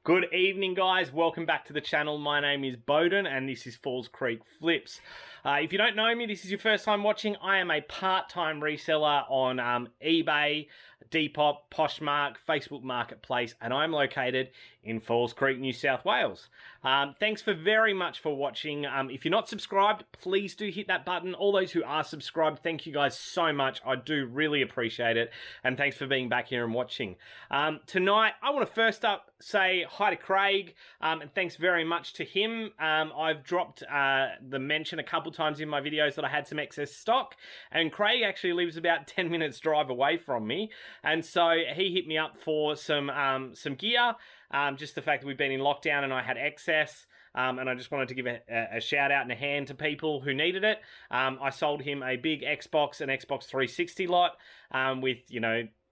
Good evening, guys. Welcome back to the channel. My name is Bowden, and this is Falls Creek Flips. If you don't know me, this is your first time watching. I am a part-time reseller on eBay, Depop, Poshmark, Facebook Marketplace, and I'm located in Falls Creek, New South Wales. Thanks very much for watching. If you're not subscribed, please do hit that button. All those who are subscribed, thank you guys so much. I do really appreciate it, and thanks for being back here and watching. Tonight, I want to first up say hi to Craig, and thanks very much to him. I've dropped the mention a couple times in my videos that I had some excess stock, and Craig actually lives about 10 minutes drive away from me, and so he hit me up for some gear. Just the fact that we've been in lockdown and I had excess, and I just wanted to give a shout out and a hand to people who needed it. I sold him a big Xbox, an Xbox 360 lot, with,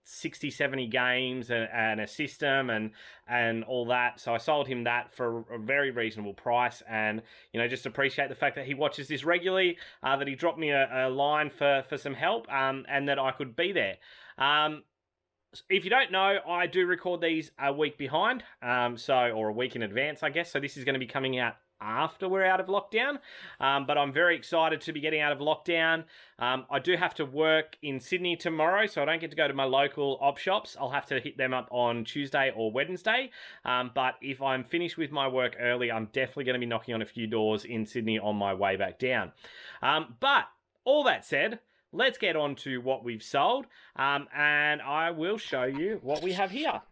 60, 70 games and a system and all that. So I sold him that for a very reasonable price, and, just appreciate the fact that he watches this regularly, that he dropped me a line for some help, and that I could be there. If you don't know, I do record these a week behind, or a week in advance, I guess. So this is going to be coming out after we're out of lockdown, but I'm very excited to be getting out of lockdown. I do have to work in Sydney tomorrow, so I don't get to go to my local op shops. I'll have to hit them up on Tuesday or Wednesday, but if I'm finished with my work early, I'm definitely going to be knocking on a few doors in Sydney on my way back down. But all that said, let's get on to what we've sold, and I will show you what we have here.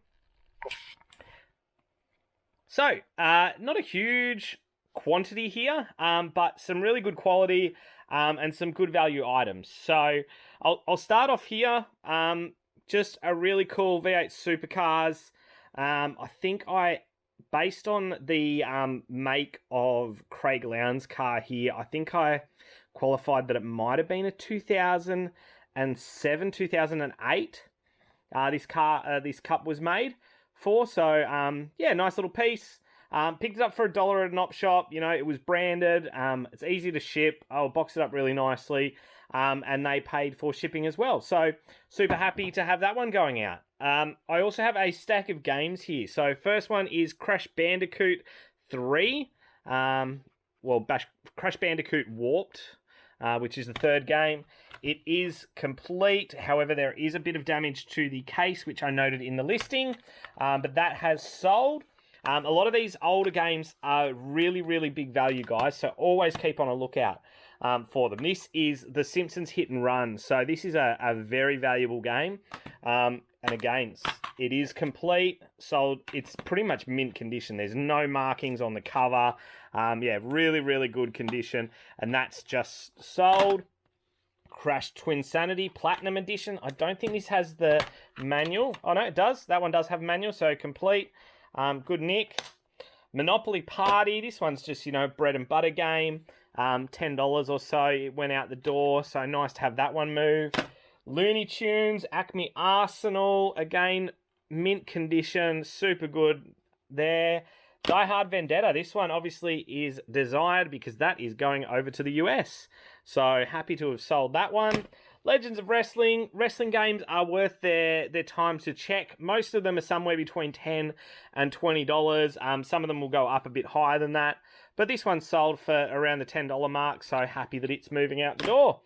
So, not a huge quantity here, but some really good quality and some good value items. So, I'll start off here. Just a really cool V8 supercars. I think based on the make of Craig Lowndes' car here, I think I qualified that it might have been a 2007, 2008. This cup was made for. So yeah, nice little piece. Picked it up for $1 at an op shop. It was branded. It's easy to ship. I'll box it up really nicely. And they paid for shipping as well. So super happy to have that one going out. I also have a stack of games here. So first one is Crash Bandicoot 3. Crash Bandicoot Warped, which is the third game. It is complete. However, there is a bit of damage to the case, which I noted in the listing, but that has sold. A lot of these older games are really, really big value, guys, so always keep on a lookout for them. This is The Simpsons Hit and Run, so this is a very valuable game. And again, it is complete, sold. It's pretty much mint condition. There's no markings on the cover. Yeah, really, really good condition, and that's just sold. Crash Twinsanity Platinum Edition. I don't think this has the manual. Oh, no, it does. That one does have manual, so complete. Good nick. Monopoly Party. This one's just, bread and butter game. $10 or so. It went out the door, so nice to have that one move. Looney Tunes, Acme Arsenal. Again, mint condition. Super good there. Die Hard Vendetta. This one obviously is desired because that is going over to the US. So happy to have sold that one. Legends of Wrestling. Wrestling games are worth their time to check. Most of them are somewhere between $10 and $20. Some of them will go up a bit higher than that. But this one's sold for around the $10 mark, so happy that it's moving out the door.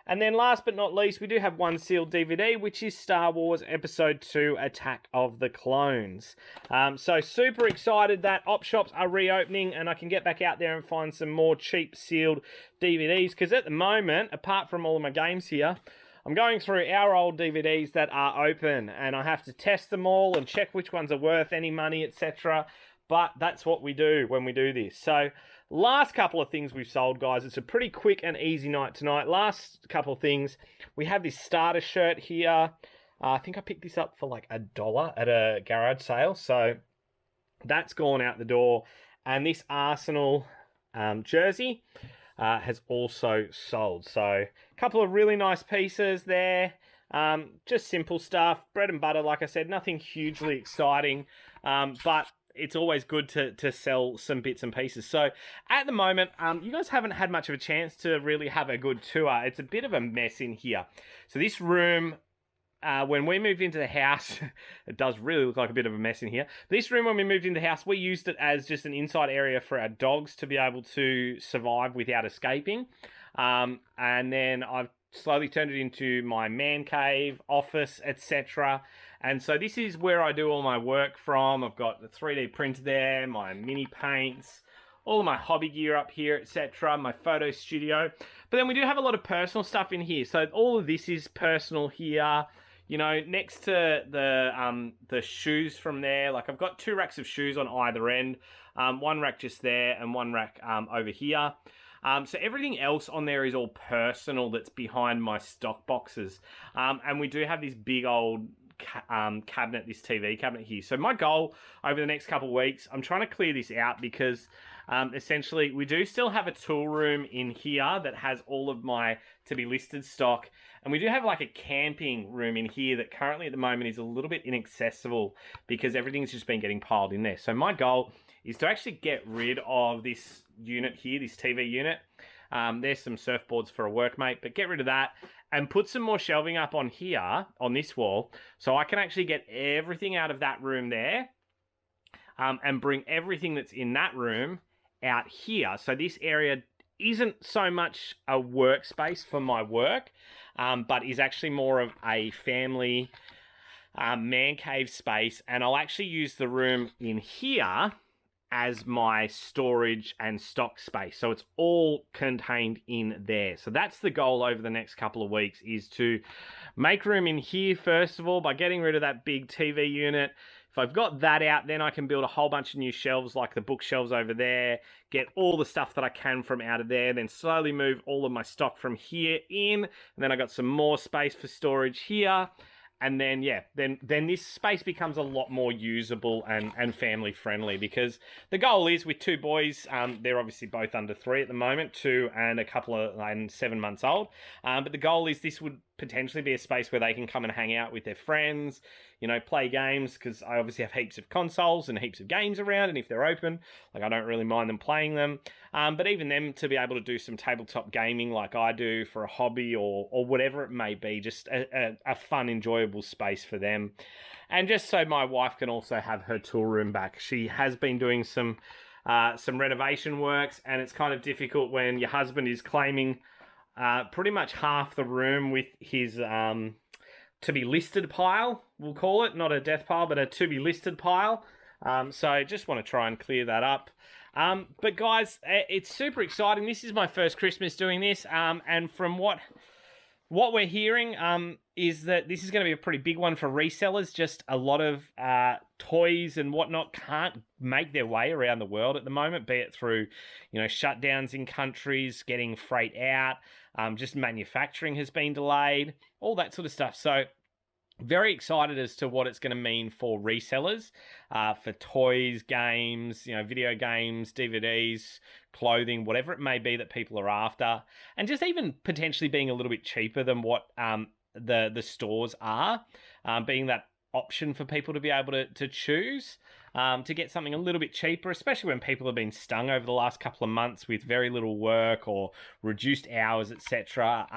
And then last but not least, we do have one sealed DVD, which is Star Wars Episode 2 Attack of the Clones. So super excited that op shops are reopening and I can get back out there and find some more cheap sealed DVDs. Because at the moment, apart from all of my games here, I'm going through our old DVDs that are open and I have to test them all and check which ones are worth any money, etc. But that's what we do when we do this. So last couple of things we've sold, guys. It's a pretty quick and easy night tonight. Last couple of things. We have this starter shirt here. I think I picked this up for like $1 at a garage sale. So that's gone out the door. And this Arsenal jersey has also sold. So a couple of really nice pieces there. Just simple stuff. Bread and butter, like I said. Nothing hugely exciting. But it's always good to sell some bits and pieces. So at the moment, you guys haven't had much of a chance to really have a good tour. It's a bit of a mess in here. So this room when we moved into the house, it does really look like a bit of a mess in here. This room, when we moved into the house, we used it as just an inside area for our dogs to be able to survive without escaping. And then I've slowly turned it into my man cave, office, etc. And so this is where I do all my work from. I've got the 3D printer there, my mini paints, all of my hobby gear up here, etc. My photo studio. But then we do have a lot of personal stuff in here. So all of this is personal here. You know, next to the shoes from there, like I've got 2 racks of shoes on either end. One rack just there and one rack over here. So everything else on there is all personal that's behind my stock boxes. And we do have this big old cabinet, this TV cabinet here. So my goal over the next couple of weeks, I'm trying to clear this out because essentially we do still have a tool room in here that has all of my to be listed stock. And we do have like a camping room in here that currently at the moment is a little bit inaccessible because everything's just been getting piled in there. So my goal is to actually get rid of this unit here, this TV unit. There's some surfboards for a workmate, but get rid of that and put some more shelving up on here, on this wall, so I can actually get everything out of that room there and bring everything that's in that room out here. So this area isn't so much a workspace for my work, but is actually more of a family man cave space. And I'll actually use the room in here as my storage and stock space. So it's all contained in there. So that's the goal over the next couple of weeks, is to make room in here, first of all, by getting rid of that big TV unit. If I've got that out, then I can build a whole bunch of new shelves like the bookshelves over there, get all the stuff that I can from out of there, then slowly move all of my stock from here in, and then I got some more space for storage here. And then, yeah, then this space becomes a lot more usable and family friendly, because the goal is with 2 boys, they're obviously both under 3 at the moment, 2 and a couple of and 7 months old. But the goal is this would potentially be a space where they can come and hang out with their friends, you know, play games, because I obviously have heaps of consoles and heaps of games around, and if they're open, like, I don't really mind them playing them. But even them to be able to do some tabletop gaming like I do for a hobby or whatever it may be, just a fun, enjoyable space for them. And just so my wife can also have her tool room back. She has been doing some renovation works, and it's kind of difficult when your husband is claiming pretty much half the room with his to be listed pile, we'll call it, not a death pile, but a to be listed pile. So I just want to try and clear that up. But guys, it's super exciting. This is my first Christmas doing this, and from what we're hearing is that this is going to be a pretty big one for resellers. Just a lot of toys and whatnot can't make their way around the world at the moment, be it through, you know, shutdowns in countries, getting freight out, just manufacturing has been delayed, all that sort of stuff. So very excited as to what it's going to mean for resellers, for toys, games, you know, video games, DVDs, clothing, whatever it may be that people are after, and just even potentially being a little bit cheaper than what the stores are, being that option for people to be able to choose, to get something a little bit cheaper, especially when people have been stung over the last couple of months with very little work or reduced hours, etc.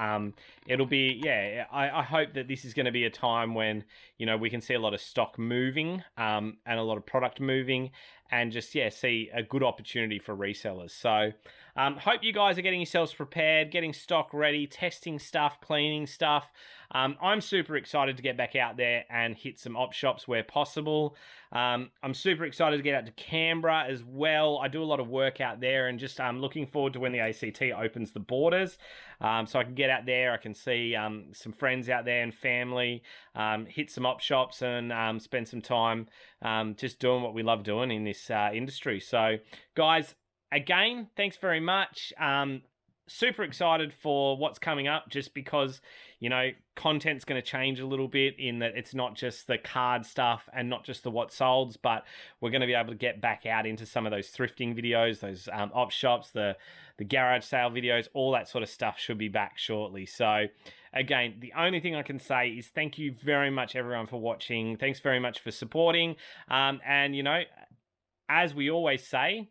It'll be, yeah, I hope that this is going to be a time when, you know, we can see a lot of stock moving, and a lot of product moving, and just, yeah, see a good opportunity for resellers. So hope you guys are getting yourselves prepared, getting stock ready, testing stuff, cleaning stuff. I'm super excited to get back out there and hit some op shops where possible. I'm super excited to get out to Canberra as well. I do a lot of work out there, and just looking forward to when the ACT opens the borders, so I can get out there. I can see some friends out there and family, hit some op shops, and spend some time just doing what we love doing in this industry. So guys, again, thanks very much. Super excited for what's coming up, just because, you know, content's going to change a little bit in that it's not just the card stuff and not just the what solds, but we're going to be able to get back out into some of those thrifting videos, those op shops, the garage sale videos, all that sort of stuff should be back shortly. So again, the only thing I can say is thank you very much, everyone, for watching. Thanks very much for supporting. And, you know, as we always say,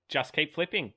just keep flipping.